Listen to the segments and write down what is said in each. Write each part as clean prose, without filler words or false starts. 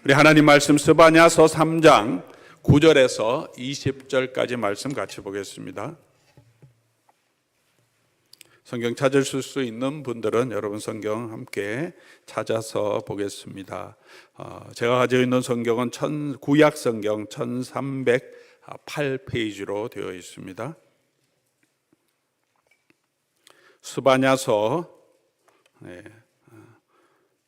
우리 하나님 말씀 스바냐서 3장 9절에서 20절까지 말씀 같이 보겠습니다. 성경 찾으실 수 있는 분들은 여러분 성경 함께 찾아서 보겠습니다. 제가 가지고 있는 성경은 구약 성경 1308페이지로 되어 있습니다. 스바냐서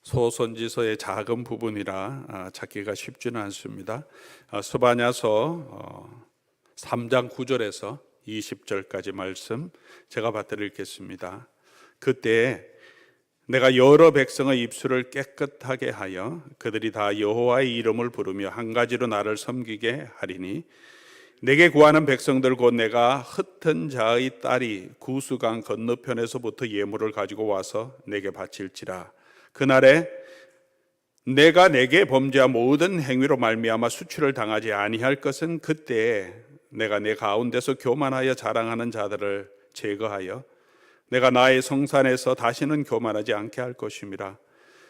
소선지서의 작은 부분이라 찾기가 쉽지는 않습니다. 스바냐서 3장 9절에서 20절까지 말씀 제가 받들어 읽겠습니다. 그때 내가 여러 백성의 입술을 깨끗하게 하여 그들이 다 여호와의 이름을 부르며 한 가지로 나를 섬기게 하리니 내게 구하는 백성들 곧 내가 흩은 자의 딸이 구스강 건너편에서부터 예물을 가지고 와서 내게 바칠지라. 그날에 내가 내게 범죄한 모든 행위로 말미암아 수치를 당하지 아니할 것은 그때에 내가 내 가운데서 교만하여 자랑하는 자들을 제거하여 내가 나의 성산에서 다시는 교만하지 않게 할 것임이라.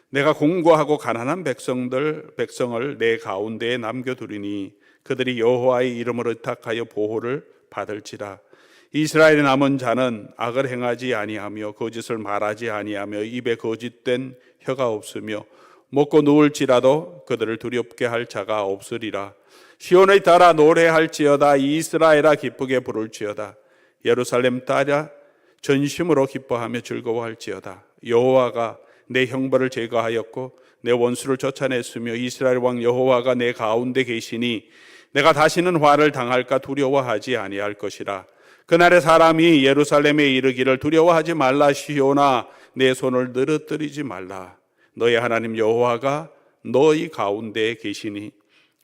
내가 공고하고 가난한 백성을 내 가운데에 남겨두리니 그들이 여호와의 이름을 의탁하여 보호를 받을지라. 이스라엘의 남은 자는 악을 행하지 아니하며 거짓을 말하지 아니하며 입에 거짓된 혀가 없으며 먹고 누울지라도 그들을 두렵게 할 자가 없으리라. 시온의 딸아 노래할지어다. 이스라엘아 기쁘게 부를지어다. 예루살렘 딸아 전심으로 기뻐하며 즐거워할지어다. 여호와가 내 형벌을 제거하였고 내 원수를 쫓아냈으며 이스라엘 왕 여호와가 내 가운데 계시니 내가 다시는 화를 당할까 두려워하지 아니할 것이라. 그날에 사람이 예루살렘에 이르기를 두려워하지 말라. 시온아 내 손을 늘어뜨리지 말라. 너희 하나님 여호와가 너희 가운데에 계시니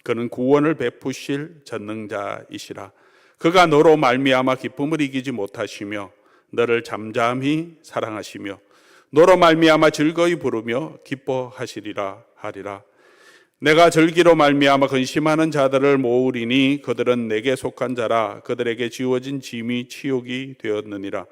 그는 구원을 베푸실 전능자이시라. 그가 너로 말미암아 기쁨을 이기지 못하시며 너를 잠잠히 사랑하시며 너로 말미암아 즐거이 부르며 기뻐하시리라 하리라. 내가 절기로 말미암아 근심하는 자들을 모으리니 그들은 내게 속한 자라. 그들에게 지워진 짐이 치욕이 되었느니라.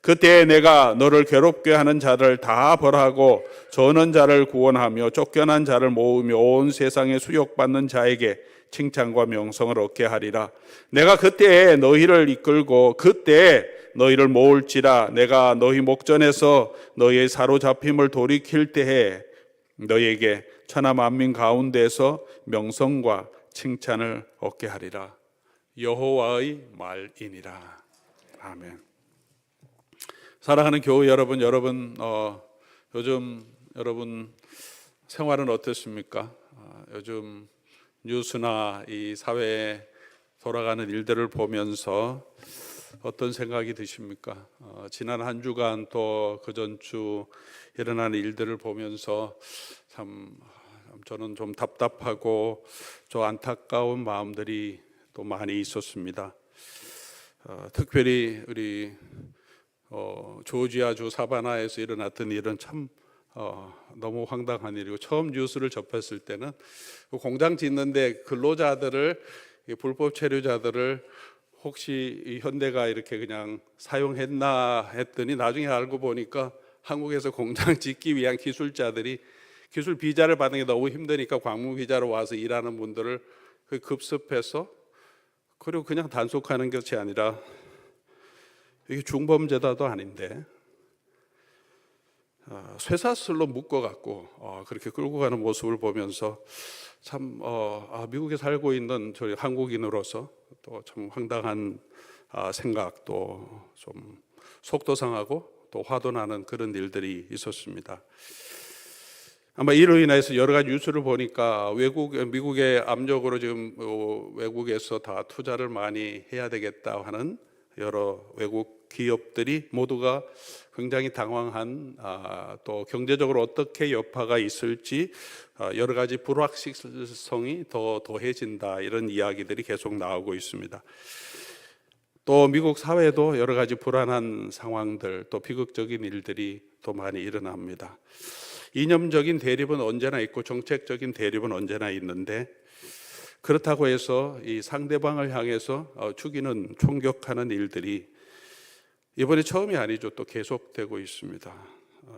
그때 내가 너를 괴롭게 하는 자를 다 벌하고 저는 자를 구원하며 쫓겨난 자를 모으며 온 세상에 수욕받는 자에게 칭찬과 명성을 얻게 하리라. 내가 그때에 너희를 이끌고 그때에 너희를 모을지라. 내가 너희 목전에서 너희의 사로잡힘을 돌이킬 때에 너희에게 천하 만민 가운데서 명성과 칭찬을 얻게 하리라. 여호와의 말이니라. 아멘. 사랑하는 교회 여러분, 요즘 여러분 생활은 어떻습니까? 요즘 뉴스나 이 사회에 돌아가는 일들을 보면서 어떤 생각이 드십니까? 지난 한 주간 또 그 전주 일어나는 일들을 보면서 참 저는 좀 답답하고 좀 안타까운 마음들이 또 많이 있었습니다. 특별히 우리 조지아주 사바나에서 일어났던 일은 참 너무 황당한 일이고, 처음 뉴스를 접했을 때는 공장 짓는데 근로자들을, 불법 체류자들을 혹시 이 현대가 이렇게 그냥 사용했나 했더니 나중에 알고 보니까 한국에서 공장 짓기 위한 기술자들이 기술 비자를 받는 게 너무 힘드니까 광무 비자로 와서 일하는 분들을 급습해서, 그리고 그냥 단속하는 것이 아니라 이게 중범죄다도 아닌데 쇠사슬로 묶어갖고 그렇게 끌고 가는 모습을 보면서 참 미국에 살고 있는 저희 한국인으로서 또 참 황당한 생각도 좀 속도 상하고 또 화도 나는 그런 일들이 있었습니다. 아마 이로 인해서 여러 가지 뉴스를 보니까 미국의 압력으로 지금 외국에서 다 투자를 많이 해야 되겠다 하는 여러 외국 기업들이 모두가 굉장히 당황한, 또 경제적으로 어떻게 여파가 있을지 여러 가지 불확실성이 더 더해진다, 이런 이야기들이 계속 나오고 있습니다. 또 미국 사회도 여러 가지 불안한 상황들, 또 비극적인 일들이 또 많이 일어납니다. 이념적인 대립은 언제나 있고 정책적인 대립은 언제나 있는데, 그렇다고 해서 이 상대방을 향해서 죽이는, 총격하는 일들이 이번에 처음이 아니죠. 또 계속되고 있습니다.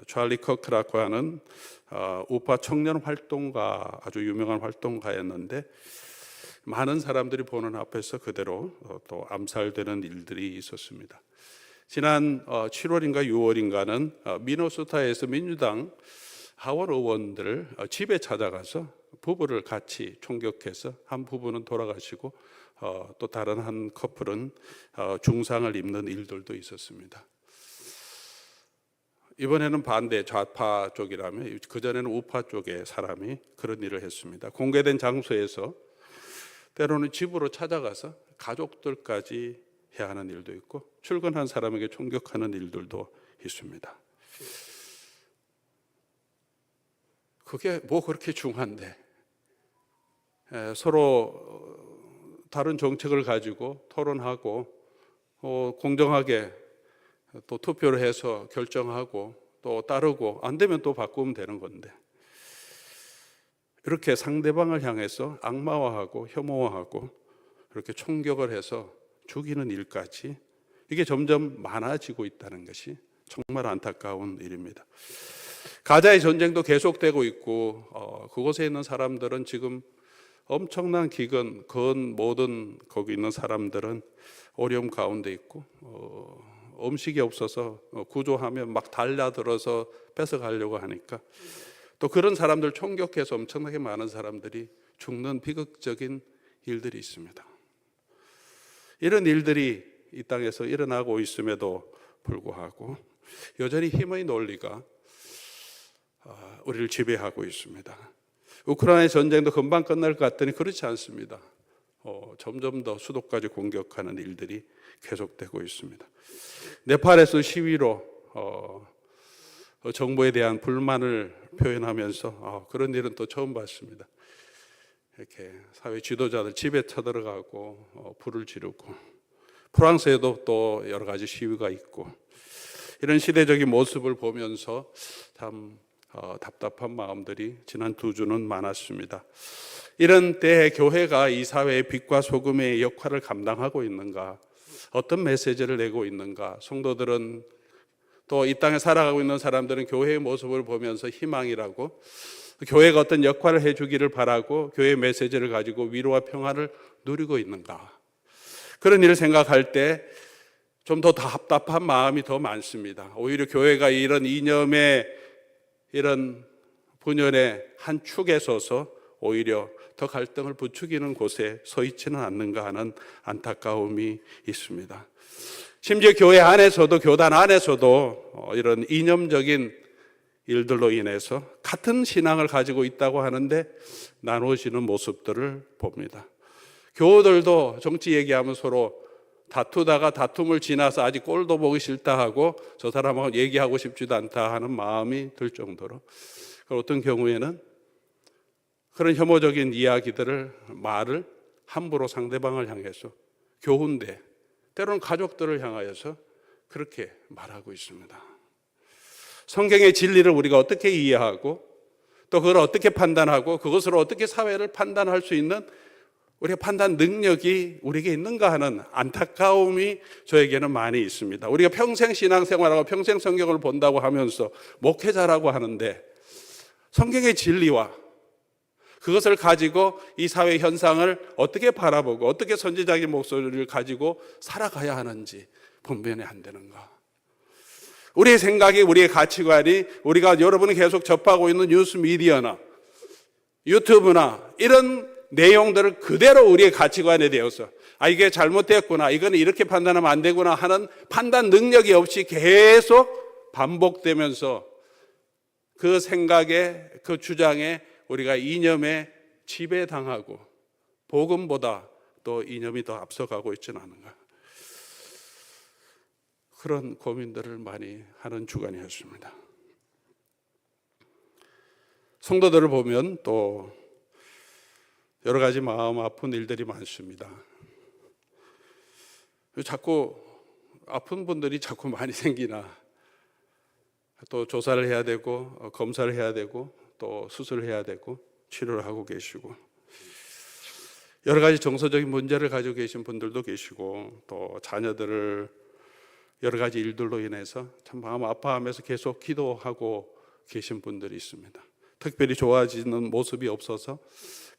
찰리 커크라고 하는 우파 청년 활동가, 아주 유명한 활동가였는데 많은 사람들이 보는 앞에서 그대로 또 암살되는 일들이 있었습니다. 지난 7월인가 6월인가는 미네소타에서 민주당 하원 의원들 집에 찾아가서 부부를 같이 총격해서 한 부부는 돌아가시고 또 다른 한 커플은 중상을 입는 일들도 있었습니다. 이번에는 반대 좌파 쪽이라면 그전에는 우파 쪽의 사람이 그런 일을 했습니다. 공개된 장소에서 때로는 집으로 찾아가서 가족들까지 해야 하는 일도 있고 출근한 사람에게 총격하는 일들도 있습니다. 그게 뭐 그렇게 중요한데 서로 다른 정책을 가지고 토론하고 공정하게 또 투표를 해서 결정하고 또 따르고 안 되면 또 바꾸면 되는 건데 이렇게 상대방을 향해서 악마화하고 혐오화하고 이렇게 총격을 해서 죽이는 일까지 이게 점점 많아지고 있다는 것이 정말 안타까운 일입니다. 가자의 전쟁도 계속되고 있고 그곳에 있는 사람들은 지금 엄청난 기근, 모든 거기 있는 사람들은 어려움 가운데 있고 음식이 없어서 구조하면 막 달려들어서 뺏어가려고 하니까 또 그런 사람들 총격해서 엄청나게 많은 사람들이 죽는 비극적인 일들이 있습니다. 이런 일들이 이 땅에서 일어나고 있음에도 불구하고 여전히 힘의 논리가 우리를 지배하고 있습니다. 우크라이나 전쟁도 금방 끝날 것 같더니 그렇지 않습니다. 점점 더 수도까지 공격하는 일들이 계속되고 있습니다. 네팔에서 시위로 정부에 대한 불만을 표현하면서 그런 일은 또 처음 봤습니다. 이렇게 사회 지도자들 집에 쳐들어가고 불을 지르고 프랑스에도 또 여러 가지 시위가 있고 이런 시대적인 모습을 보면서 참 답답한 마음들이 지난 2주는 많았습니다. 이런 때에 교회가 이 사회의 빛과 소금의 역할을 감당하고 있는가, 어떤 메시지를 내고 있는가, 성도들은 또 이 땅에 살아가고 있는 사람들은 교회의 모습을 보면서 희망이라고 교회가 어떤 역할을 해주기를 바라고 교회의 메시지를 가지고 위로와 평화를 누리고 있는가, 그런 일을 생각할 때 좀 더 답답한 마음이 더 많습니다. 오히려 교회가 이런 이념의 이런 분열의 한 축에 서서 오히려 더 갈등을 부추기는 곳에 서 있지는 않는가 하는 안타까움이 있습니다. 심지어 교회 안에서도, 교단 안에서도 이런 이념적인 일들로 인해서 같은 신앙을 가지고 있다고 하는데 나누어지는 모습들을 봅니다. 교우들도 정치 얘기하면 서로 다투다가 다툼을 지나서 아직 꼴도 보기 싫다 하고 저 사람하고 얘기하고 싶지도 않다 하는 마음이 들 정도로, 어떤 경우에는 그런 혐오적인 이야기들을, 말을 함부로 상대방을 향해서 교훈대, 때로는 가족들을 향하여서 그렇게 말하고 있습니다. 성경의 진리를 우리가 어떻게 이해하고 또 그걸 어떻게 판단하고 그것으로 어떻게 사회를 판단할 수 있는 우리의 판단 능력이 우리에게 있는가 하는 안타까움이 저에게는 많이 있습니다. 우리가 평생 신앙생활하고 평생 성경을 본다고 하면서 목회자라고 하는데 성경의 진리와 그것을 가지고 이 사회 현상을 어떻게 바라보고 어떻게 선지자의 목소리를 가지고 살아가야 하는지 분별이 안 되는가. 우리의 생각이, 우리의 가치관이, 우리가 여러분이 계속 접하고 있는 뉴스 미디어나 유튜브나 이런 내용들을 그대로 우리의 가치관에 대해서 이게 잘못됐구나, 이거는 이렇게 판단하면 안 되구나 하는 판단 능력이 없이 계속 반복되면서 그 생각에, 그 주장에 우리가 이념에 지배당하고 복음보다 또 이념이 더 앞서가고 있지는 않은가, 그런 고민들을 많이 하는 주간이었습니다. 성도들을 보면 또 여러 가지 마음 아픈 일들이 많습니다. 자꾸 아픈 분들이 자꾸 많이 생기나, 또 조사를 해야 되고 검사를 해야 되고 또 수술을 해야 되고 치료를 하고 계시고, 여러 가지 정서적인 문제를 가지고 계신 분들도 계시고, 또 자녀들을 여러 가지 일들로 인해서 참 마음 아파하면서 계속 기도하고 계신 분들이 있습니다. 특별히 좋아지는 모습이 없어서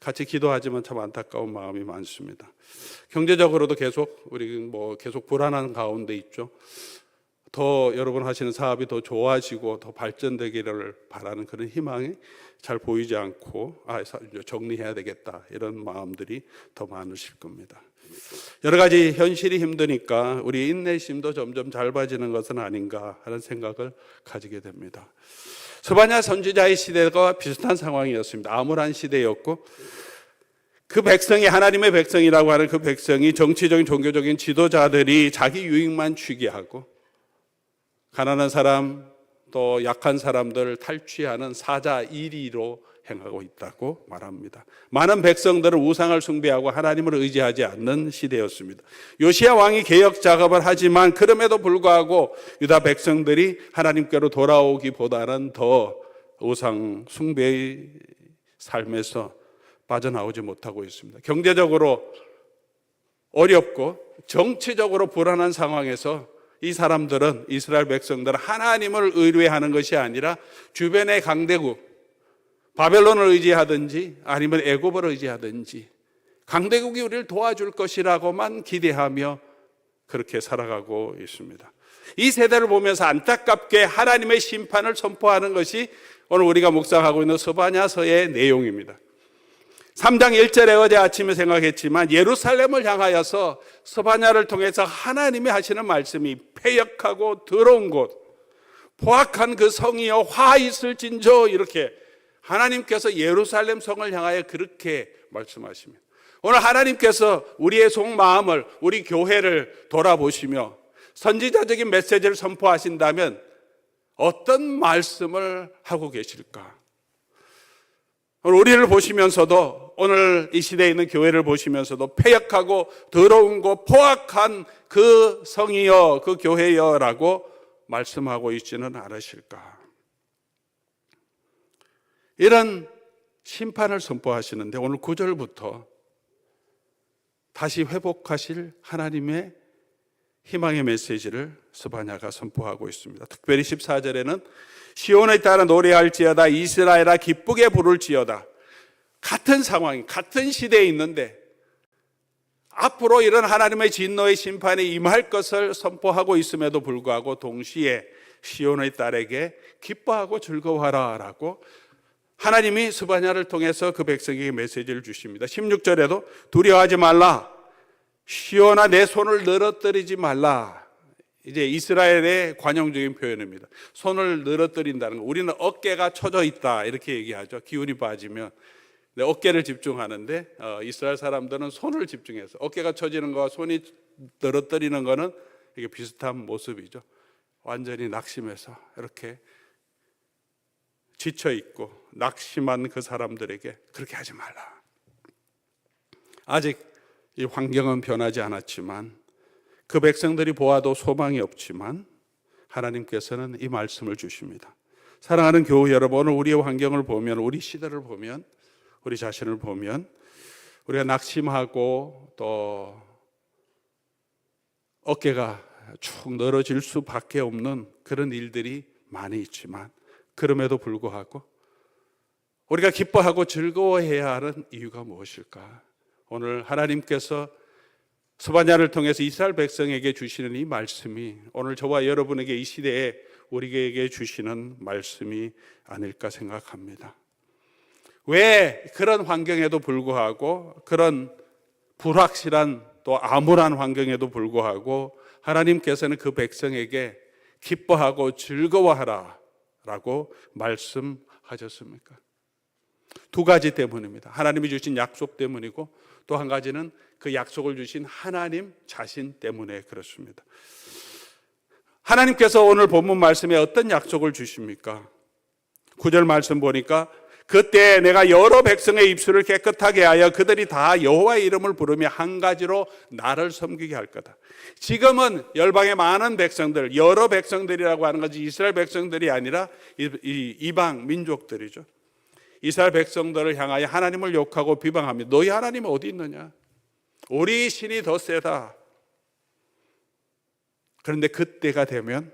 같이 기도하지만 참 안타까운 마음이 많습니다. 경제적으로도 우리 계속 불안한 가운데 있죠. 더 여러분 하시는 사업이 더 좋아지고 더 발전되기를 바라는 그런 희망이 잘 보이지 않고 정리해야 되겠다 이런 마음들이 더 많으실 겁니다. 여러 가지 현실이 힘드니까 우리 인내심도 점점 짧아지는 것은 아닌가 하는 생각을 가지게 됩니다. 스바냐 선지자의 시대가 비슷한 상황이었습니다. 암울한 시대였고 그 백성이 하나님의 백성이라고 하는 그 백성이 정치적인 종교적인 지도자들이 자기 유익만 취기하고 가난한 사람 또 약한 사람들을 탈취하는 사자 1위로 행하고 있다고 말합니다. 많은 백성들은 우상을 숭배하고 하나님을 의지하지 않는 시대였습니다. 요시야 왕이 개혁 작업을 하지만 그럼에도 불구하고 유다 백성들이 하나님께로 돌아오기보다는 더 우상 숭배의 삶에서 빠져나오지 못하고 있습니다. 경제적으로 어렵고 정치적으로 불안한 상황에서 이 사람들은, 이스라엘 백성들은 하나님을 의뢰하는 것이 아니라 주변의 강대국 바벨론을 의지하든지 아니면 애굽을 의지하든지 강대국이 우리를 도와줄 것이라고만 기대하며 그렇게 살아가고 있습니다. 이 세대를 보면서 안타깝게 하나님의 심판을 선포하는 것이 오늘 우리가 묵상하고 있는 스바냐서의 내용입니다. 3장 1절에 어제 아침에 생각했지만 예루살렘을 향하여서 스바냐를 통해서 하나님이 하시는 말씀이 패역하고 더러운 곳, 포악한 그 성이여 화 있을진저, 이렇게 하나님께서 예루살렘 성을 향하여 그렇게 말씀하십니다. 오늘 하나님께서 우리의 속마음을, 우리 교회를 돌아보시며 선지자적인 메시지를 선포하신다면 어떤 말씀을 하고 계실까? 우리를 보시면서도, 오늘 이 시대에 있는 교회를 보시면서도 패역하고 더러운 것, 포악한 그 성이여, 그 교회여 라고 말씀하고 있지는 않으실까? 이런 심판을 선포하시는데 오늘 9절부터 다시 회복하실 하나님의 희망의 메시지를 스바냐가 선포하고 있습니다. 특별히 14절에는 시온에 따라 노래할지어다, 이스라엘아 기쁘게 부를지어다. 같은 상황, 같은 시대에 있는데 앞으로 이런 하나님의 진노의 심판에 임할 것을 선포하고 있음에도 불구하고 동시에 시온의 딸에게 기뻐하고 즐거워하라 라고 하나님이 스바냐를 통해서 그 백성에게 메시지를 주십니다. 16절에도 두려워하지 말라, 시온아 내 손을 늘어뜨리지 말라. 이제 이스라엘의 관용적인 표현입니다. 손을 늘어뜨린다는 거. 우리는 어깨가 처져 있다 이렇게 얘기하죠. 기운이 빠지면 어깨를 집중하는데 이스라엘 사람들은 손을 집중해서 어깨가 처지는 거와 손이 늘어뜨리는 거는 이게 비슷한 모습이죠. 완전히 낙심해서 이렇게 지쳐 있고 낙심한 그 사람들에게 그렇게 하지 말라. 아직 이 환경은 변하지 않았지만 그 백성들이 보아도 소망이 없지만 하나님께서는 이 말씀을 주십니다. 사랑하는 교회 여러분, 오늘 우리의 환경을 보면, 우리 시대를 보면, 우리 자신을 보면 우리가 낙심하고 또 어깨가 축 늘어질 수밖에 없는 그런 일들이 많이 있지만 그럼에도 불구하고 우리가 기뻐하고 즐거워해야 하는 이유가 무엇일까? 오늘 하나님께서 스바냐를 통해서 이스라엘 백성에게 주시는 이 말씀이 오늘 저와 여러분에게 이 시대에 우리에게 주시는 말씀이 아닐까 생각합니다. 왜 그런 환경에도 불구하고, 그런 불확실한 또 암울한 환경에도 불구하고 하나님께서는 그 백성에게 기뻐하고 즐거워하라 라고 말씀하셨습니까? 두 가지 때문입니다. 하나님이 주신 약속 때문이고 또 한 가지는 그 약속을 주신 하나님 자신 때문에 그렇습니다. 하나님께서 오늘 본문 말씀에 어떤 약속을 주십니까? 9절 말씀 보니까 그때 내가 여러 백성의 입술을 깨끗하게 하여 그들이 다 여호와의 이름을 부르며 한 가지로 나를 섬기게 할 거다. 지금은 열방의 많은 백성들, 여러 백성들이라고 하는 것이 이스라엘 백성들이 아니라 이방 민족들이죠. 이스라엘 백성들을 향하여 하나님을 욕하고 비방합니다. 너희 하나님은 어디 있느냐? 우리 신이 더 세다. 그런데 그때가 되면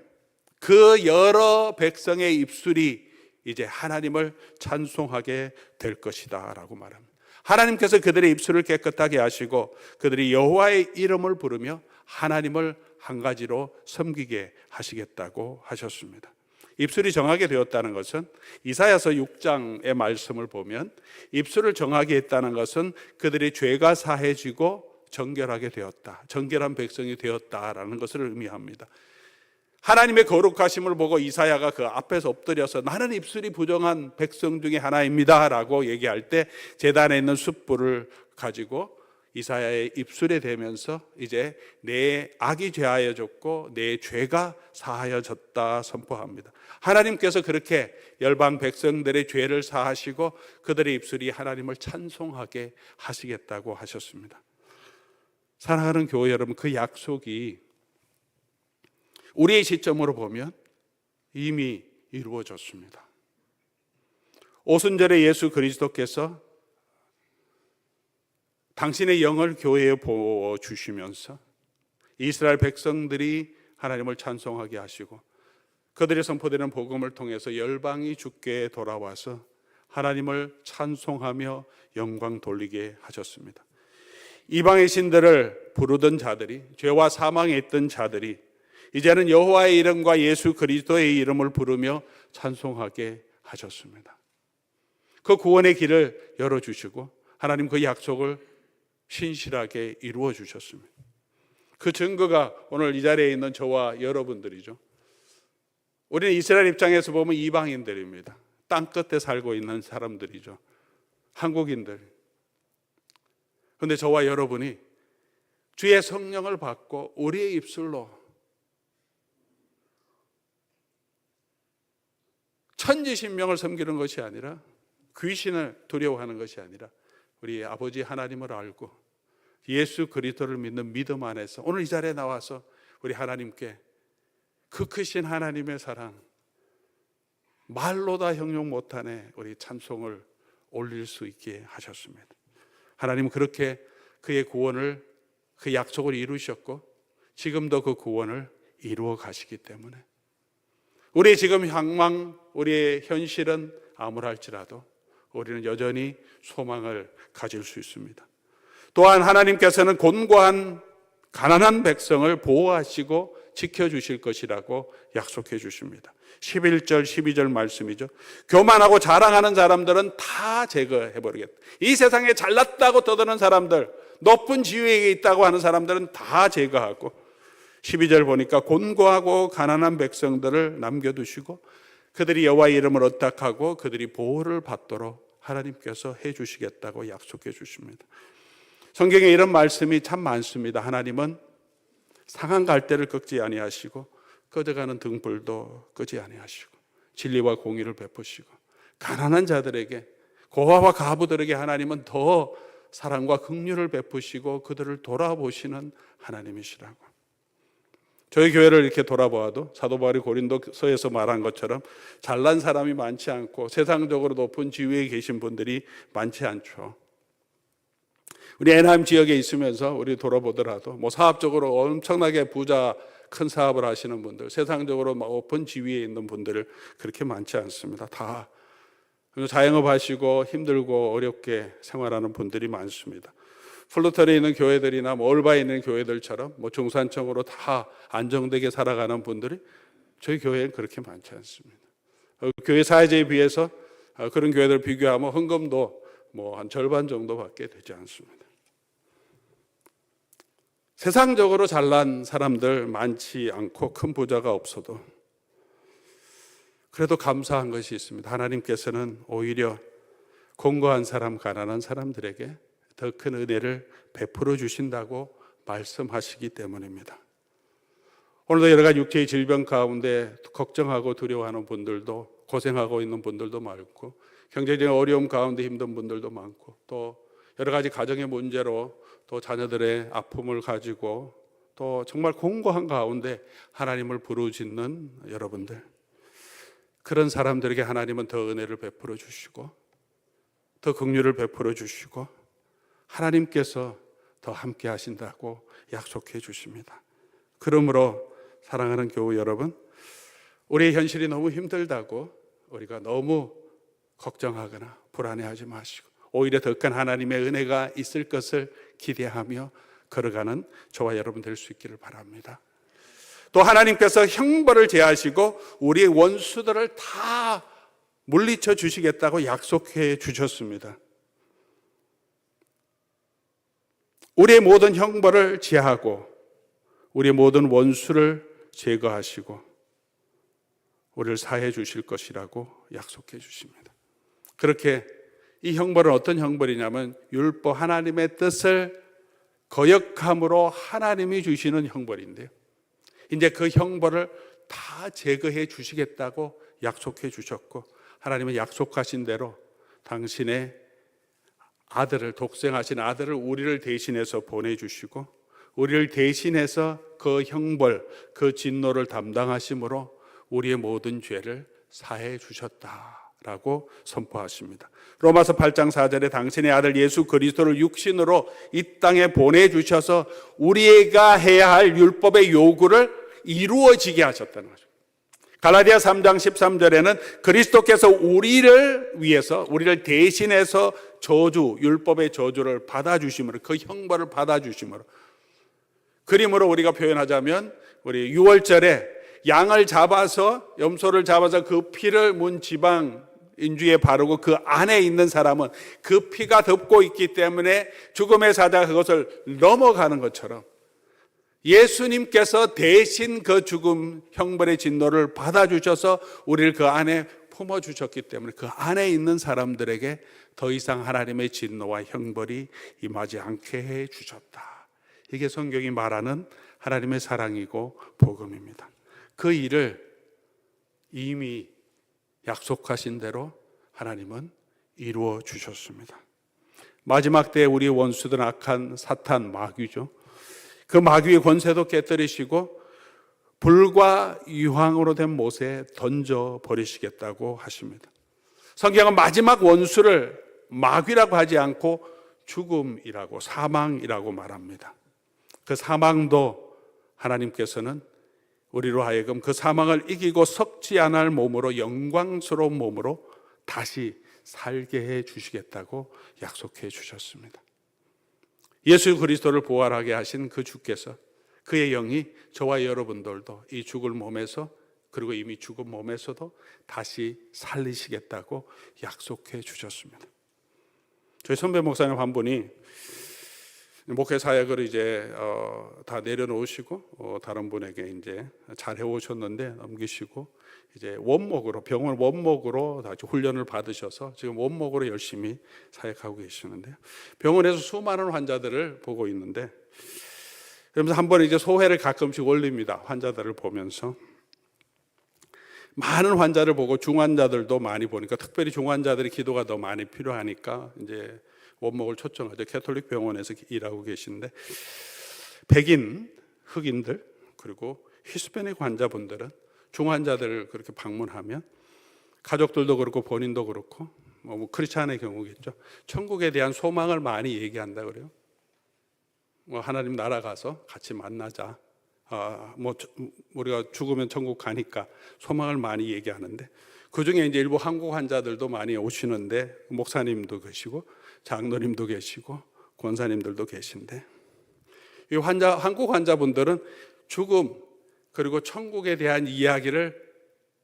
그 여러 백성의 입술이 이제 하나님을 찬송하게 될 것이다 라고 말합니다. 하나님께서 그들의 입술을 깨끗하게 하시고 그들이 여호와의 이름을 부르며 하나님을 한 가지로 섬기게 하시겠다고 하셨습니다. 입술이 정하게 되었다는 것은 이사야서 6장의 말씀을 보면 입술을 정하게 했다는 것은 그들의 죄가 사해지고 정결하게 되었다, 정결한 백성이 되었다라는 것을 의미합니다. 하나님의 거룩하심을 보고 이사야가 그 앞에서 엎드려서 나는 입술이 부정한 백성 중에 하나입니다 라고 얘기할 때 제단에 있는 숯불을 가지고 이사야의 입술에 대면서 이제 내 악이 죄하여졌고 내 죄가 사하여졌다 선포합니다. 하나님께서 그렇게 열방 백성들의 죄를 사하시고 그들의 입술이 하나님을 찬송하게 하시겠다고 하셨습니다. 사랑하는 교회 여러분, 그 약속이 우리의 시점으로 보면 이미 이루어졌습니다. 오순절에 예수 그리스도께서 당신의 영을 교회에 부어주시면서 이스라엘 백성들이 하나님을 찬송하게 하시고 그들의 선포되는 복음을 통해서 열방이 주께 돌아와서 하나님을 찬송하며 영광 돌리게 하셨습니다. 이방의 신들을 부르던 자들이, 죄와 사망에 있던 자들이 이제는 여호와의 이름과 예수 그리스도의 이름을 부르며 찬송하게 하셨습니다. 그 구원의 길을 열어주시고 하나님 그 약속을 신실하게 이루어 주셨습니다. 그 증거가 오늘 이 자리에 있는 저와 여러분들이죠. 우리는 이스라엘 입장에서 보면 이방인들입니다. 땅끝에 살고 있는 사람들이죠. 한국인들. 그런데 저와 여러분이 주의 성령을 받고 우리의 입술로 천지신명을 섬기는 것이 아니라 귀신을 두려워하는 것이 아니라 우리 아버지 하나님을 알고 예수 그리스도를 믿는 믿음 안에서 오늘 이 자리에 나와서 우리 하나님께 그 크신 하나님의 사랑 말로 다 형용 못하네 우리 찬송을 올릴 수 있게 하셨습니다. 하나님은 그렇게 그의 구원을, 그 약속을 이루셨고 지금도 그 구원을 이루어 가시기 때문에 우리의 지금 향망, 우리의 현실은 암울할지라도 우리는 여전히 소망을 가질 수 있습니다. 또한 하나님께서는 곤고한 가난한 백성을 보호하시고 지켜주실 것이라고 약속해 주십니다. 11절 12절 말씀이죠. 교만하고 자랑하는 사람들은 다 제거해버리겠다. 이 세상에 잘났다고 떠드는 사람들, 높은 지위에 있다고 하는 사람들은 다 제거하고 12절 보니까 곤고하고 가난한 백성들을 남겨두시고 그들이 여호와의 이름을 의탁하고 그들이 보호를 받도록 하나님께서 해주시겠다고 약속해 주십니다. 성경에 이런 말씀이 참 많습니다. 하나님은 상한 갈대를 꺾지 아니하시고 꺼져가는 등불도 끄지 아니하시고 진리와 공의를 베푸시고 가난한 자들에게, 고아와 가부들에게 하나님은 더 사랑과 긍휼을 베푸시고 그들을 돌아보시는 하나님이시라고. 저희 교회를 이렇게 돌아보아도 사도 바울이 고린도서에서 말한 것처럼 잘난 사람이 많지 않고 세상적으로 높은 지위에 계신 분들이 많지 않죠. 우리 애남 지역에 있으면서 우리 돌아보더라도 뭐 사업적으로 엄청나게 부자 큰 사업을 하시는 분들, 세상적으로 높은 지위에 있는 분들 그렇게 많지 않습니다. 다 자영업 하시고 힘들고 어렵게 생활하는 분들이 많습니다. 플루턴에 있는 교회들이나 올바에 있는 교회들처럼 중산층으로 다 안정되게 살아가는 분들이 저희 교회는 그렇게 많지 않습니다. 교회 사회제에 비해서 그런 교회들 비교하면 헌금도 한 절반 정도밖에 되지 않습니다. 세상적으로 잘난 사람들 많지 않고 큰 부자가 없어도 그래도 감사한 것이 있습니다. 하나님께서는 오히려 공고한 사람, 가난한 사람들에게 더 큰 은혜를 베풀어 주신다고 말씀하시기 때문입니다. 오늘도 여러 가지 육체의 질병 가운데 걱정하고 두려워하는 분들도, 고생하고 있는 분들도 많고, 경제적인 어려움 가운데 힘든 분들도 많고, 또 여러 가지 가정의 문제로 또 자녀들의 아픔을 가지고 또 정말 공고한 가운데 하나님을 부르짖는 여러분들, 그런 사람들에게 하나님은 더 은혜를 베풀어 주시고 더 긍휼을 베풀어 주시고 하나님께서 더 함께 하신다고 약속해 주십니다. 그러므로 사랑하는 교우 여러분, 우리의 현실이 너무 힘들다고 우리가 너무 걱정하거나 불안해하지 마시고 오히려 더 큰 하나님의 은혜가 있을 것을 기대하며 걸어가는 저와 여러분 될 수 있기를 바랍니다. 또 하나님께서 형벌을 제하시고 우리의 원수들을 다 물리쳐 주시겠다고 약속해 주셨습니다. 우리의 모든 형벌을 제하고 우리의 모든 원수를 제거하시고 우리를 사해 주실 것이라고 약속해 주십니다. 그렇게 이 형벌은 어떤 형벌이냐면 율법 하나님의 뜻을 거역함으로 하나님이 주시는 형벌인데요. 이제 그 형벌을 다 제거해 주시겠다고 약속해 주셨고 하나님은 약속하신 대로 당신의 아들을 독생하신 아들을 우리를 대신해서 보내주시고 우리를 대신해서 그 형벌, 그 진노를 담당하심으로 우리의 모든 죄를 사해 주셨다라고 선포하십니다. 로마서 8장 4절에 당신의 아들 예수 그리스도를 육신으로 이 땅에 보내주셔서 우리가 해야 할 율법의 요구를 이루어지게 하셨다는 거죠. 갈라디아 3장 13절에는 그리스도께서 우리를 위해서 우리를 대신해서 저주, 율법의 저주를 받아주심으로 그 형벌을 받아주심으로 그림으로 우리가 표현하자면 우리 6월절에 양을 잡아서 염소를 잡아서 그 피를 문 지방 인주에 바르고 그 안에 있는 사람은 그 피가 덮고 있기 때문에 죽음의 사자가 그것을 넘어가는 것처럼 예수님께서 대신 그 죽음 형벌의 진노를 받아주셔서 우리를 그 안에 품어주셨기 때문에 그 안에 있는 사람들에게 더 이상 하나님의 진노와 형벌이 임하지 않게 해주셨다. 이게 성경이 말하는 하나님의 사랑이고 복음입니다. 그 일을 이미 약속하신 대로 하나님은 이루어 주셨습니다. 마지막 때에 우리 원수들은 악한 사탄 마귀죠. 그 마귀의 권세도 깨뜨리시고 불과 유황으로 된 못에 던져 버리시겠다고 하십니다. 성경은 마지막 원수를 마귀라고 하지 않고 죽음이라고 사망이라고 말합니다. 그 사망도 하나님께서는 우리로 하여금 그 사망을 이기고 썩지 않을 몸으로 영광스러운 몸으로 다시 살게 해 주시겠다고 약속해 주셨습니다. 예수 그리스도를 부활하게 하신 그 주께서 그의 영이 저와 여러분들도 이 죽을 몸에서 그리고 이미 죽은 몸에서도 다시 살리시겠다고 약속해 주셨습니다. 저희 선배 목사님 한 분이 목회 사역을 이제 다 내려놓으시고 다른 분에게 이제 잘 해오셨는데 넘기시고 이제 원목으로 병원 원목으로 다시 훈련을 받으셔서 지금 원목으로 열심히 사역하고 계시는데요. 병원에서 수많은 환자들을 보고 있는데 그러면서 한 번 이제 소회를 가끔씩 올립니다. 환자들을 보면서 많은 환자를 보고 중환자들도 많이 보니까 특별히 중환자들의 기도가 더 많이 필요하니까 이제 원목을 초청하죠. 캐톨릭 병원에서 일하고 계신데 백인, 흑인들 그리고 히스패닉 환자분들은 중환자들을 그렇게 방문하면 가족들도 그렇고 본인도 그렇고 뭐 크리스찬의 경우겠죠. 천국에 대한 소망을 많이 얘기한다 그래요. 뭐 하나님 나라 가서 같이 만나자. 뭐 우리가 죽으면 천국 가니까 소망을 많이 얘기하는데 그 중에 이제 일부 한국 환자들도 많이 오시는데 목사님도 계시고 장로님도 계시고 권사님들도 계신데 이 한국 환자분들은 죽음 그리고 천국에 대한 이야기를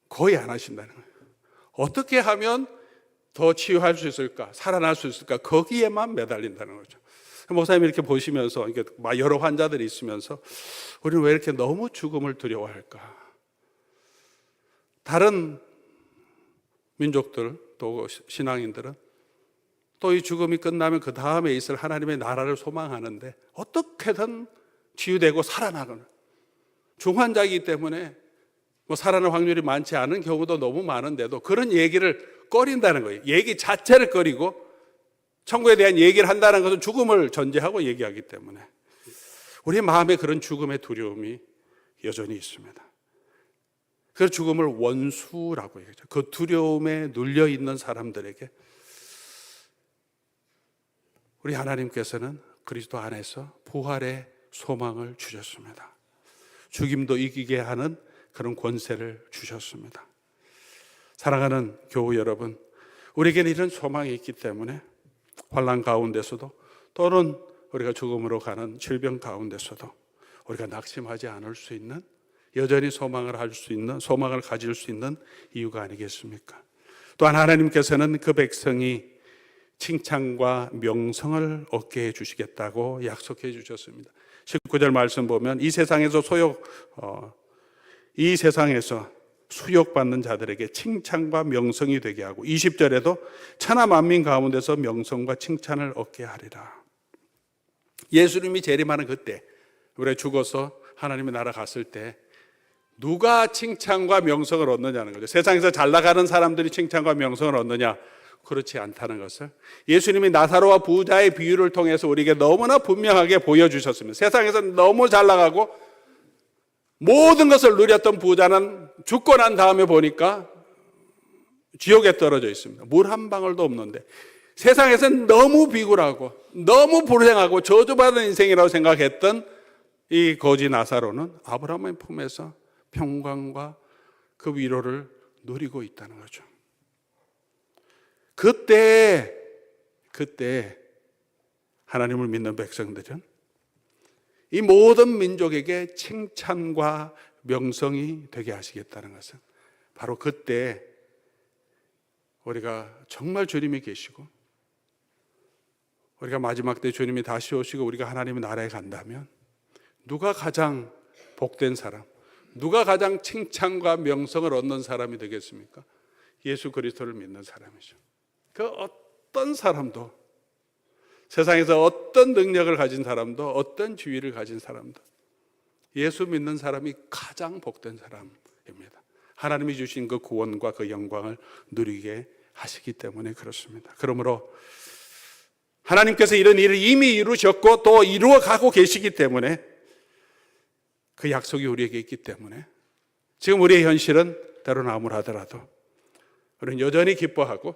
거의 안 하신다는 거예요. 어떻게 하면 더 치유할 수 있을까? 살아날 수 있을까? 거기에만 매달린다는 거죠. 목사님 이렇게 보시면서 여러 환자들이 있으면서 우리는 왜 이렇게 너무 죽음을 두려워할까? 다른 민족들 또 신앙인들은 또 이 죽음이 끝나면 그 다음에 있을 하나님의 나라를 소망하는데 어떻게든 치유되고 살아나거나 중환자이기 때문에 뭐 살아날 확률이 많지 않은 경우도 너무 많은데도 그런 얘기를 꺼린다는 거예요. 얘기 자체를 꺼리고 천국에 대한 얘기를 한다는 것은 죽음을 전제하고 얘기하기 때문에 우리 마음에 그런 죽음의 두려움이 여전히 있습니다. 그래서 죽음을 원수라고 얘기하죠. 그 두려움에 눌려 있는 사람들에게 우리 하나님께서는 그리스도 안에서 부활의 소망을 주셨습니다. 죽임도 이기게 하는 그런 권세를 주셨습니다. 사랑하는 교우 여러분, 우리에게는 이런 소망이 있기 때문에 환난 가운데서도 또는 우리가 죽음으로 가는 질병 가운데서도 우리가 낙심하지 않을 수 있는, 여전히 소망을 가질 수 있는 이유가 아니겠습니까? 또한 하나님께서는 그 백성이 칭찬과 명성을 얻게 해주시겠다고 약속해 주셨습니다. 19절 말씀 보면 이 세상에서 수욕받는 자들에게 칭찬과 명성이 되게 하고, 20절에도 천하 만민 가운데서 명성과 칭찬을 얻게 하리라. 예수님이 재림하는 그때, 우리가 죽어서 하나님의 나라 갔을 때 누가 칭찬과 명성을 얻느냐는 거죠. 세상에서 잘 나가는 사람들이 칭찬과 명성을 얻느냐? 그렇지 않다는 것을 예수님이 나사로와 부자의 비유를 통해서 우리에게 너무나 분명하게 보여주셨습니다. 세상에서 너무 잘 나가고 모든 것을 누렸던 부자는 죽고 난 다음에 보니까 지옥에 떨어져 있습니다. 물 한 방울도 없는데, 세상에서는 너무 비굴하고 너무 불행하고 저주받은 인생이라고 생각했던 이 거지 나사로는 아브라함의 품에서 평강과 그 위로를 누리고 있다는 거죠. 그때 하나님을 믿는 백성들은 이 모든 민족에게 칭찬과 명성이 되게 하시겠다는 것은 바로 그때 우리가 정말 주님이 계시고 우리가 마지막 때 주님이 다시 오시고 우리가 하나님의 나라에 간다면 누가 가장 복된 사람, 누가 가장 칭찬과 명성을 얻는 사람이 되겠습니까? 예수 그리스도를 믿는 사람이죠. 그 어떤 사람도, 세상에서 어떤 능력을 가진 사람도, 어떤 지위를 가진 사람도 예수 믿는 사람이 가장 복된 사람입니다. 하나님이 주신 그 구원과 그 영광을 누리게 하시기 때문에 그렇습니다. 그러므로 하나님께서 이런 일을 이미 이루셨고 또 이루어가고 계시기 때문에, 그 약속이 우리에게 있기 때문에 지금 우리의 현실은 때로는 암울하더라도 우리는 여전히 기뻐하고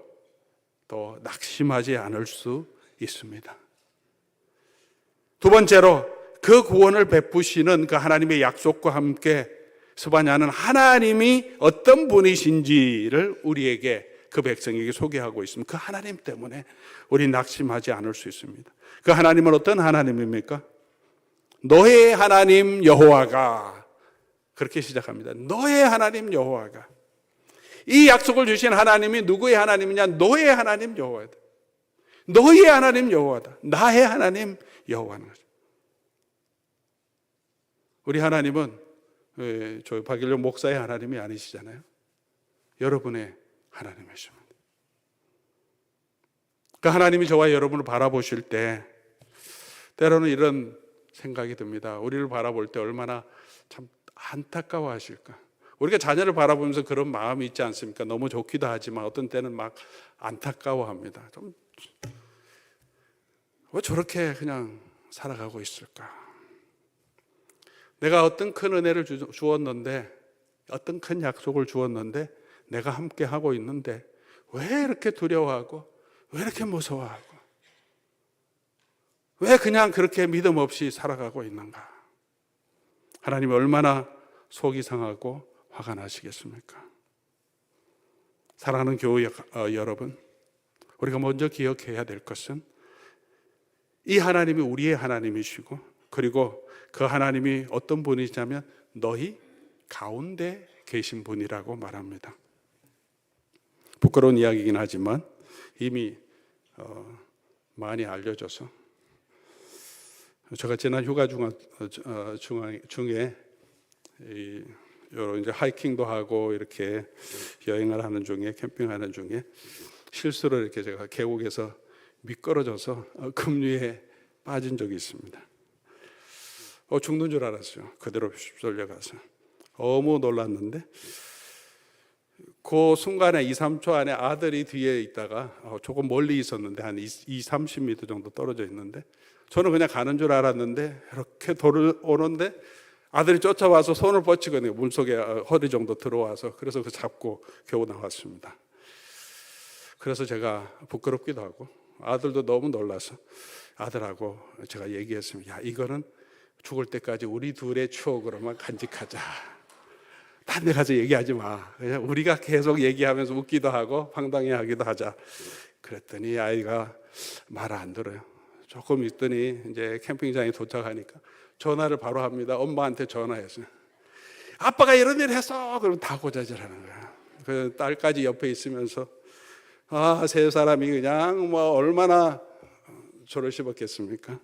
또 낙심하지 않을 수 있습니다. 두 번째로, 그 구원을 베푸시는 그 하나님의 약속과 함께 스바냐는 하나님이 어떤 분이신지를 우리에게, 그 백성에게 소개하고 있습니다. 그 하나님 때문에 우리 낙심하지 않을 수 있습니다. 그 하나님은 어떤 하나님입니까? 너의 하나님 여호와가, 그렇게 시작합니다. 너의 하나님 여호와가. 이 약속을 주신 하나님이 누구의 하나님이냐? 너의 하나님 여호와다. 너의 하나님 여호와다. 나의 하나님 여호와는 거죠. 우리 하나님은 저 박일룡 목사의 하나님이 아니시잖아요. 여러분의 하나님이십니다. 그 하나님이 저와 여러분을 바라보실 때 때로는 이런 생각이 듭니다. 우리를 바라볼 때 얼마나 참 안타까워하실까. 우리가 자녀를 바라보면서 그런 마음이 있지 않습니까? 너무 좋기도 하지만 어떤 때는 막 안타까워합니다. 왜 저렇게 그냥 살아가고 있을까? 내가 어떤 큰 은혜를 주었는데, 어떤 큰 약속을 주었는데, 내가 함께 하고 있는데 왜 이렇게 두려워하고, 왜 이렇게 무서워하고, 왜 그냥 그렇게 믿음 없이 살아가고 있는가? 하나님이 얼마나 속이 상하고 화가 나시겠습니까? 사랑하는 교우 여러분, 우리가 먼저 기억해야 될 것은 이 하나님이 우리의 하나님이시고, 그리고 그 하나님이 어떤 분이시냐면 너희 가운데 계신 분이라고 말합니다. 부끄러운 이야기이긴 하지만 이미 많이 알려져서, 제가 지난 휴가 중에 여러 이제 하이킹도 하고 이렇게 여행을 하는 중에, 캠핑하는 중에 실수로 이렇게 제가 계곡에서 미끄러져서 급류에 빠진 적이 있습니다. 죽는 줄 알았어요. 그대로 휩쓸려가서 너무 놀랐는데, 그 순간에 2, 3초 안에 아들이 뒤에 있다가 조금 멀리 있었는데 한 30m 정도 떨어져 있는데, 저는 그냥 가는 줄 알았는데 이렇게 돌을 오는데 아들이 쫓아와서 손을 뻗치고 물속에 허리 정도 들어와서, 그래서 그 잡고 겨우 나왔습니다. 그래서 제가 부끄럽기도 하고 아들도 너무 놀라서 아들하고 제가 얘기했습니다. 야, 이거는 죽을 때까지 우리 둘의 추억으로만 간직하자. 딴 데 가서 얘기하지 마. 그냥 우리가 계속 얘기하면서 웃기도 하고 황당해하기도 하자. 그랬더니 아이가 말을 안 들어요. 조금 있더니 이제 캠핑장에 도착하니까 전화를 바로 합니다. 엄마한테 전화했어요. 아빠가 이런 일 했어. 그러면 다 고자질하는 거야. 그 딸까지 옆에 있으면서 세 사람이 그냥 뭐 얼마나 저를 씹었겠습니까?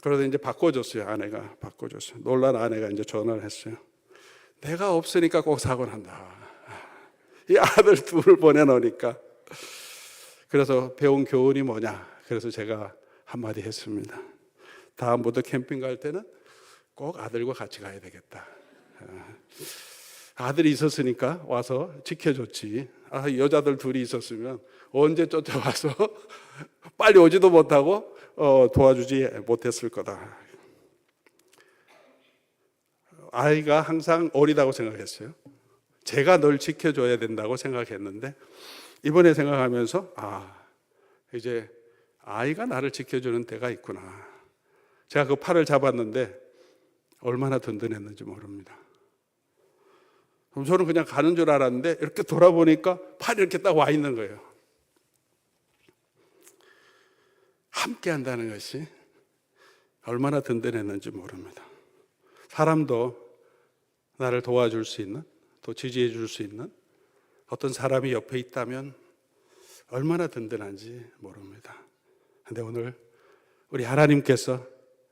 그러다 이제 바꿔줬어요. 아내가 바꿔줬어요. 놀란 아내가 이제 전화를 했어요. 내가 없으니까 꼭 사고 난다. 이 아들 둘 보내놓으니까. 그래서 배운 교훈이 뭐냐? 그래서 제가 한마디 했습니다. 다음부터 캠핑 갈 때는 꼭 아들과 같이 가야 되겠다. 아들이 있었으니까 와서 지켜줬지. 여자들 둘이 있었으면 언제 쫓아와서 빨리 오지도 못하고 도와주지 못했을 거다. 아이가 항상 어리다고 생각했어요. 제가 널 지켜줘야 된다고 생각했는데 이번에 생각하면서 이제 아이가 나를 지켜주는 때가 있구나. 제가 그 팔을 잡았는데 얼마나 든든했는지 모릅니다. 그럼 저는 그냥 가는 줄 알았는데 이렇게 돌아보니까 팔이 이렇게 딱 와 있는 거예요. 함께 한다는 것이 얼마나 든든했는지 모릅니다. 사람도 나를 도와줄 수 있는, 또 지지해 줄 수 있는 어떤 사람이 옆에 있다면 얼마나 든든한지 모릅니다. 그런데 오늘 우리 하나님께서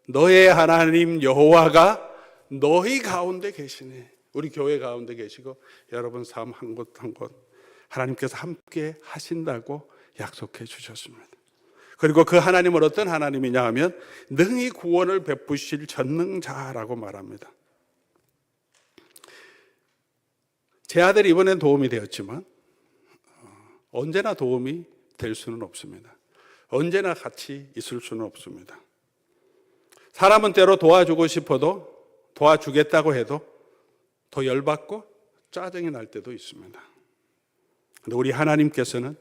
너의 하나님 여호와가 너희 가운데 계시네. 우리 교회 가운데 계시고 여러분 삶 한 곳 한 곳 하나님께서 함께 하신다고 약속해 주셨습니다. 그리고 그 하나님은 어떤 하나님이냐 하면 능히 구원을 베푸실 전능자라고 말합니다. 제 아들이 이번엔 도움이 되었지만 언제나 도움이 될 수는 없습니다. 언제나 같이 있을 수는 없습니다. 사람은 때로 도와주고 싶어도 도와주겠다고 해도 더 열받고 짜증이 날 때도 있습니다. 그런데 우리 하나님께서는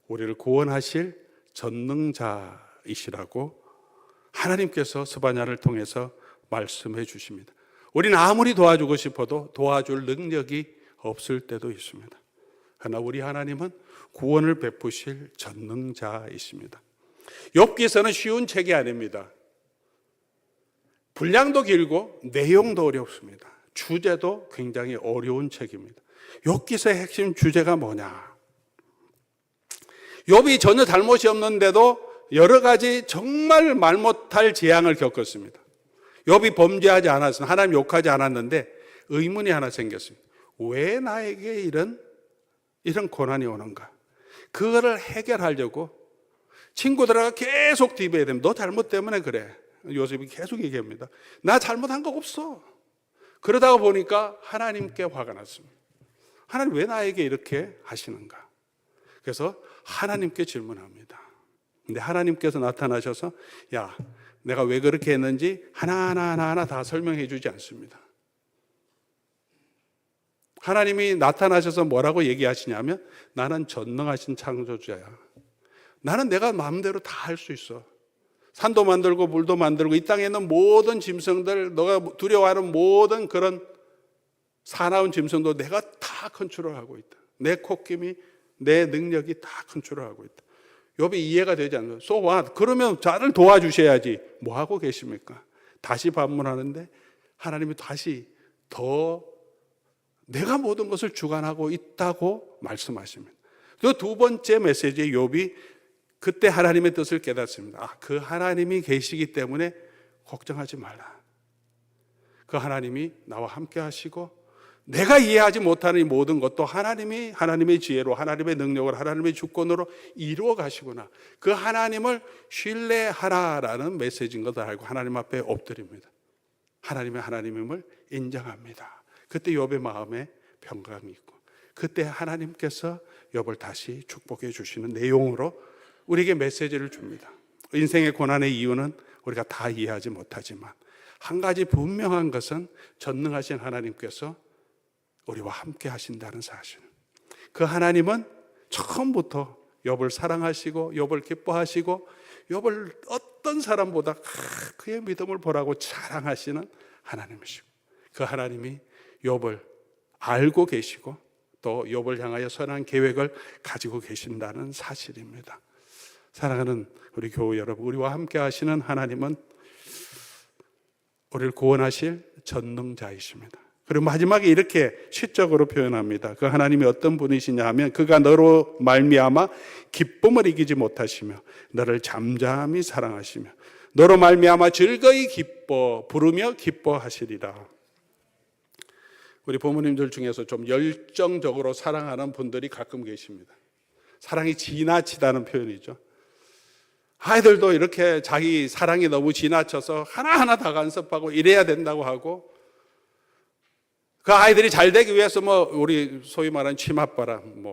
우리를 구원하실 전능자이시라고 하나님께서 스바냐를 통해서 말씀해 주십니다. 우리는 아무리 도와주고 싶어도 도와줄 능력이 없을 때도 있습니다. 그러나 우리 하나님은 구원을 베푸실 전능자이십니다. 욥기서는 쉬운 책이 아닙니다. 분량도 길고 내용도 어렵습니다. 주제도 굉장히 어려운 책입니다. 욥기서의 핵심 주제가 뭐냐? 욥이 전혀 잘못이 없는데도 여러 가지 정말 말 못할 재앙을 겪었습니다. 욥이 범죄하지 않았습니다. 하나님 욕하지 않았는데 의문이 하나 생겼습니다. 왜 나에게 이런 고난이 오는가? 그거를 해결하려고 친구들하고 계속 디베이트 됩니다. 너 잘못 때문에 그래. 요셉이 계속 얘기합니다. 나 잘못한 거 없어. 그러다가 보니까 하나님께 화가 났습니다. 하나님 왜 나에게 이렇게 하시는가? 그래서 하나님께 질문합니다. 근데 하나님께서 나타나셔서 야, 내가 왜 그렇게 했는지 하나하나 다 설명해 주지 않습니다. 하나님이 나타나셔서 뭐라고 얘기하시냐면 나는 전능하신 창조주야. 나는 내가 마음대로 다 할 수 있어. 산도 만들고 물도 만들고 이 땅에 있는 모든 짐승들, 너가 두려워하는 모든 그런 사나운 짐승도 내가 다 컨트롤하고 있다. 내 코끼미, 내 능력이 다 컨트롤하고 있다. 욥이 이해가 되지 않아요. So what? 그러면 저를 도와주셔야지. 뭐 하고 계십니까? 다시 반문하는데 하나님이 다시 더 내가 모든 것을 주관하고 있다고 말씀하십니다. 그 두 번째 메시지에 욥이 그때 하나님의 뜻을 깨닫습니다. 그 하나님이 계시기 때문에 걱정하지 말라. 그 하나님이 나와 함께 하시고 내가 이해하지 못하는 이 모든 것도 하나님이 하나님의 지혜로 하나님의 능력으로 하나님의 주권으로 이루어 가시구나. 그 하나님을 신뢰하라라는 메시지인 것을 알고 하나님 앞에 엎드립니다. 하나님의 하나님임을 인정합니다. 그때 욥의 마음에 평강이 있고 그때 하나님께서 욥을 다시 축복해 주시는 내용으로 우리에게 메시지를 줍니다. 인생의 고난의 이유는 우리가 다 이해하지 못하지만 한 가지 분명한 것은 전능하신 하나님께서 우리와 함께 하신다는 사실. 그 하나님은 처음부터 욥을 사랑하시고 욥을 기뻐하시고 욥을 어떤 사람보다 그의 믿음을 보라고 자랑하시는 하나님이시고, 그 하나님이 욥을 알고 계시고 또 욥을 향하여 선한 계획을 가지고 계신다는 사실입니다. 사랑하는 우리 교우 여러분, 우리와 함께 하시는 하나님은 우리를 구원하실 전능자이십니다. 그리고 마지막에 이렇게 시적으로 표현합니다. 그 하나님이 어떤 분이시냐 하면 그가 너로 말미암아 기쁨을 이기지 못하시며 너를 잠잠히 사랑하시며 너로 말미암아 즐거이 부르며 기뻐하시리라. 우리 부모님들 중에서 좀 열정적으로 사랑하는 분들이 가끔 계십니다. 사랑이 지나치다는 표현이죠. 아이들도 이렇게 자기 사랑이 너무 지나쳐서 하나하나 다 간섭하고 이래야 된다고 하고, 그 아이들이 잘 되기 위해서 우리 소위 말하는 치맛바람,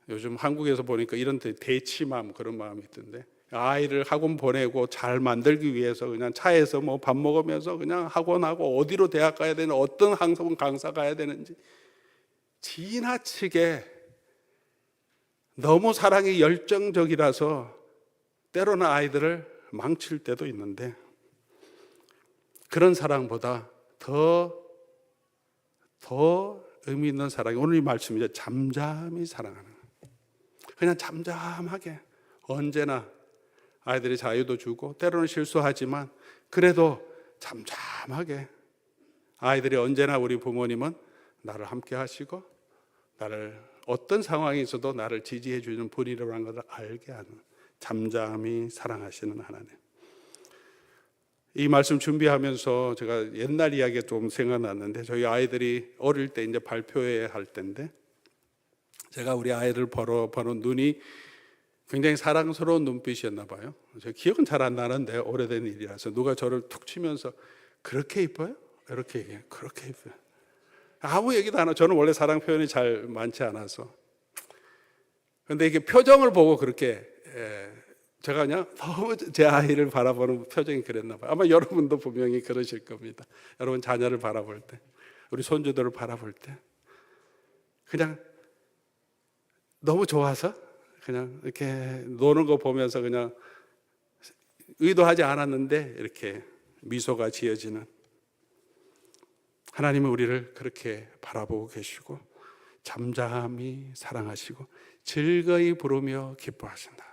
요즘 한국에서 보니까 이런 대치맘 그런 마음이 있던데, 아이를 학원 보내고 잘 만들기 위해서 그냥 차에서 밥 먹으면서 그냥 학원하고 어디로 대학 가야 되는, 어떤 학원 강사 가야 되는지 지나치게 너무 사랑이 열정적이라서 때로는 아이들을 망칠 때도 있는데, 그런 사랑보다 더 의미 있는 사랑이 오늘 이 말씀이죠. 잠잠히 사랑하는, 그냥 잠잠하게, 언제나 아이들이 자유도 주고 때로는 실수하지만 그래도 잠잠하게, 아이들이 언제나 우리 부모님은 나를 함께 하시고 나를 어떤 상황에 있어도 나를 지지해 주는 분이라는 것을 알게 하는, 잠잠히 사랑하시는 하나님. 이 말씀 준비하면서 제가 옛날 이야기가 좀 생각났는데, 저희 아이들이 어릴 때 이제 발표회 할 때인데, 제가 우리 아이를 보는 눈이 굉장히 사랑스러운 눈빛이었나 봐요. 제 기억은 잘 안 나는데 오래된 일이라서 누가 저를 툭 치면서 그렇게 이뻐요? 이렇게 얘기해요. 그렇게 이뻐요. 아무 얘기도 안 하고, 저는 원래 사랑 표현이 잘 많지 않아서. 그런데 이게 표정을 보고 그렇게, 제가 그냥 너무 제 아이를 바라보는 표정이 그랬나 봐요. 아마 여러분도 분명히 그러실 겁니다. 여러분 자녀를 바라볼 때, 우리 손주들을 바라볼 때 그냥 너무 좋아서 그냥 이렇게 노는 거 보면서 그냥 의도하지 않았는데 이렇게 미소가 지어지는, 하나님은 우리를 그렇게 바라보고 계시고 잠잠히 사랑하시고 즐거이 부르며 기뻐하신다.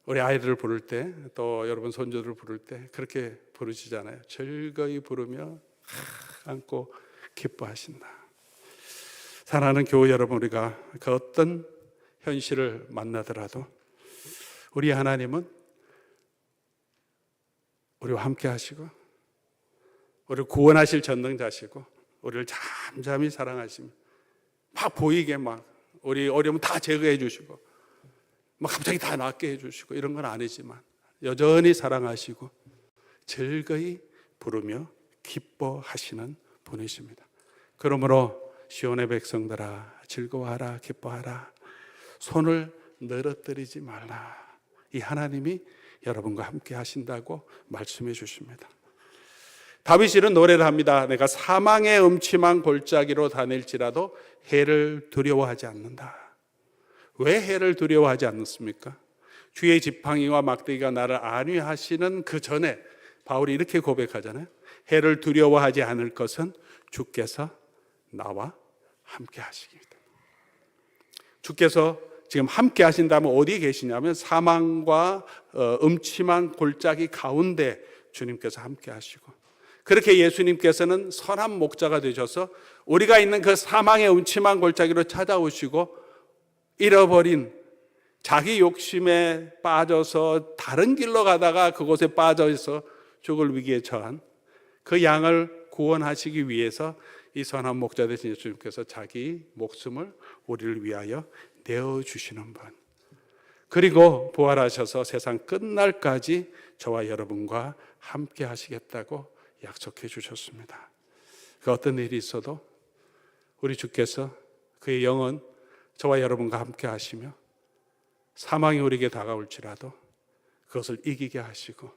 우리 아이들을 부를 때, 또 여러분 손주들을 부를 때 그렇게 부르시잖아요. 즐거이 부르며 안고 기뻐하신다. 사랑하는 교우 여러분, 우리가 그 어떤 현실을 만나더라도 우리 하나님은 우리와 함께 하시고 우리를 구원하실 전능자시고 우리를 잠잠히 사랑하시며 막 보이게 우리 어려움 다 제거해 주시고 갑자기 다 낫게 해주시고 이런 건 아니지만 여전히 사랑하시고 즐거이 부르며 기뻐하시는 분이십니다. 그러므로 시온의 백성들아 즐거워하라 기뻐하라, 손을 늘어뜨리지 말라. 이 하나님이 여러분과 함께 하신다고 말씀해 주십니다. 다윗이 이런 노래를 합니다. 내가 사망의 음침한 골짜기로 다닐지라도 해를 두려워하지 않는다. 왜 해를 두려워하지 않습니까? 주의 지팡이와 막대기가 나를 안위하시는 그 전에 바울이 이렇게 고백하잖아요. 해를 두려워하지 않을 것은 주께서 나와 함께 하시기 때문에. 주께서 지금 함께 하신다면 어디에 계시냐면 사망과 음침한 골짜기 가운데 주님께서 함께 하시고, 그렇게 예수님께서는 선한 목자가 되셔서 우리가 있는 그 사망의 음침한 골짜기로 찾아오시고 잃어버린, 자기 욕심에 빠져서 다른 길로 가다가 그곳에 빠져서 죽을 위기에 처한 그 양을 구원하시기 위해서 이 선한 목자 되신 예수님께서 자기 목숨을 우리를 위하여 내어주시는 분, 그리고 부활하셔서 세상 끝날까지 저와 여러분과 함께 하시겠다고 약속해 주셨습니다. 그 어떤 일이 있어도 우리 주께서 그의 영은 저와 여러분과 함께 하시며 사망이 우리에게 다가올지라도 그것을 이기게 하시고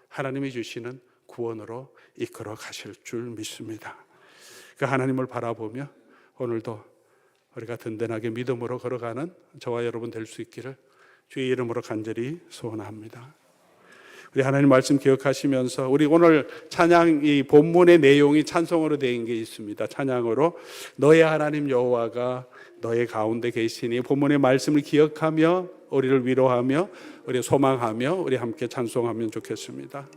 하나님이 주시는 구원으로 이끌어 가실 줄 믿습니다. 그 하나님을 바라보며 오늘도 우리가 든든하게 믿음으로 걸어가는 저와 여러분 될 수 있기를 주의 이름으로 간절히 소원합니다. 우리 하나님 말씀 기억하시면서 우리 오늘 찬양 이 본문의 내용이 찬송으로 되어 있는 게 있습니다. 찬양으로 너의 하나님 여호와가 너의 가운데 계시니 본문의 말씀을 기억하며 우리를 위로하며 우리 소망하며 우리 함께 찬송하면 좋겠습니다.